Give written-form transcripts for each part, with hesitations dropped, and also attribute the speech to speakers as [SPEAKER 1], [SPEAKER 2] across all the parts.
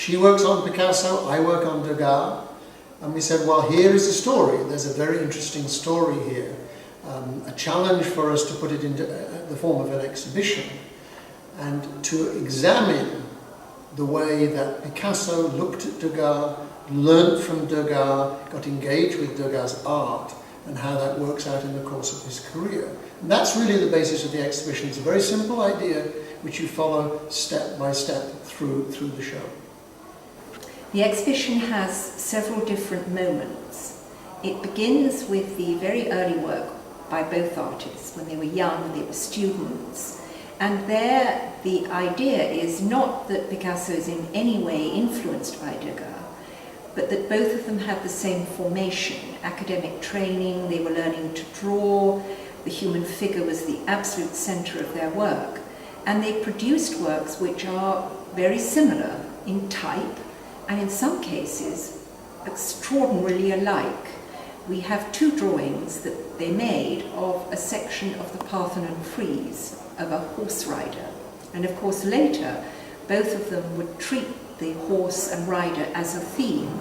[SPEAKER 1] She works on Picasso, I work on Degas, and we said, well, here is the story. There's a very interesting story here. A challenge for us to put it into the form of an exhibition and to examine the way that Picasso looked at Degas, learnt from Degas, got engaged with Degas' art, and how that works out in the course of his career. And that's really the basis of the exhibition. It's a very simple idea which you follow step by step through the show.
[SPEAKER 2] The exhibition has several different moments. It begins with the very early work by both artists when they were young, when they were students. And there the idea is not that Picasso is in any way influenced by Degas, but that both of them had the same formation, academic training, they were learning to draw, the human figure was the absolute centre of their work, and they produced works which are very similar in type, and in some cases extraordinarily alike. We have two drawings that they made of a section of the Parthenon frieze of a horse rider, and of course later both of them would treat the horse and rider as a theme.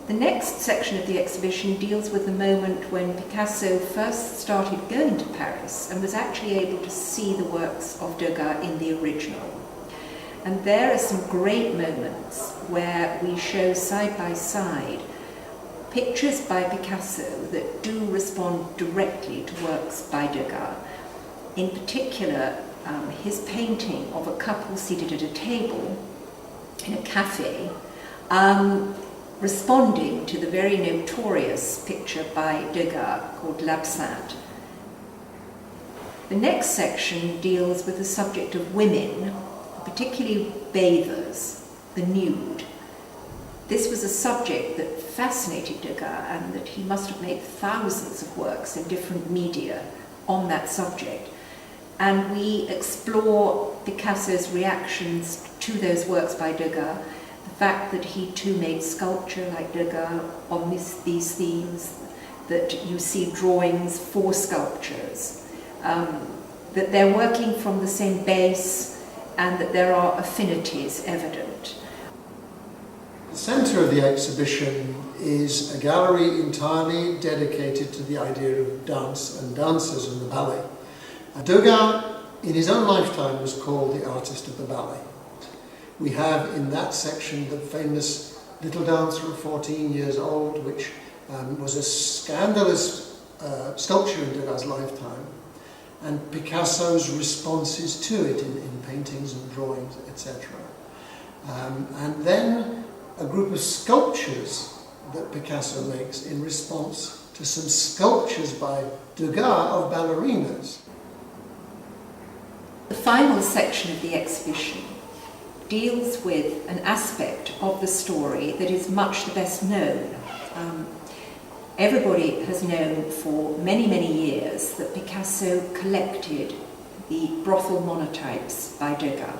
[SPEAKER 2] The next section of the exhibition deals with the moment when Picasso first started going to Paris and was actually able to see the works of Degas in the original. And there are some great moments where we show side by side pictures by Picasso that do respond directly to works by Degas. In particular, his painting of a couple seated at a table in a cafe, responding to the very notorious picture by Degas called L'Absinthe. The next section deals with the subject of women, particularly bathers, the nude. This was a subject that fascinated Degas, and that he must have made thousands of works in different media on that subject. And we explore Picasso's reactions to those works by Degas, the fact that he too made sculpture like Degas on these themes, that you see drawings for sculptures, that they're working from the same base, and that there are affinities evident.
[SPEAKER 1] The centre of the exhibition is a gallery entirely dedicated to the idea of dance and dancers and the ballet. Degas, in his own lifetime, was called the artist of the ballet. We have in that section the famous Little Dancer of 14 years old, which was a scandalous sculpture in Degas' lifetime, and Picasso's responses to it in paintings and drawings, etc. And then a group of sculptures that Picasso makes in response to some sculptures by Degas of ballerinas.
[SPEAKER 2] The final section of the exhibition deals with an aspect of the story that is much the best known. Everybody has known for many, many years that Picasso collected the brothel monotypes by Degas.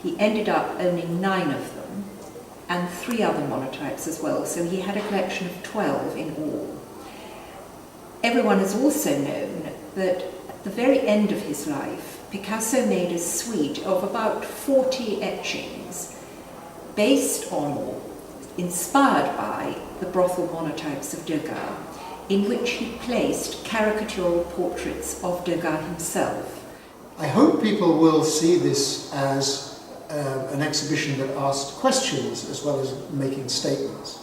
[SPEAKER 2] He ended up owning 9 of them, and 3 other monotypes as well, so he had a collection of 12 in all. Everyone has also known that at the very end of his life, Picasso made a suite of about 40 etchings based on or inspired by the brothel monotypes of Degas, in which he placed caricatural portraits of Degas himself.
[SPEAKER 1] I hope people will see this as an exhibition that asks questions as well as making statements.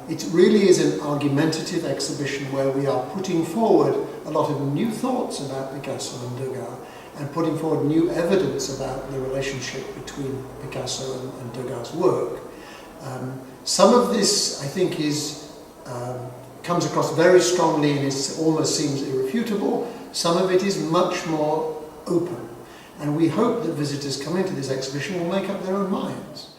[SPEAKER 1] It really is an argumentative exhibition where we are putting forward a lot of new thoughts about Picasso and Degas, and putting forward new evidence about the relationship between Picasso and Degas' work. Some of this, I think, comes across very strongly and almost seems irrefutable. Some of it is much more open. And we hope that visitors coming to this exhibition will make up their own minds.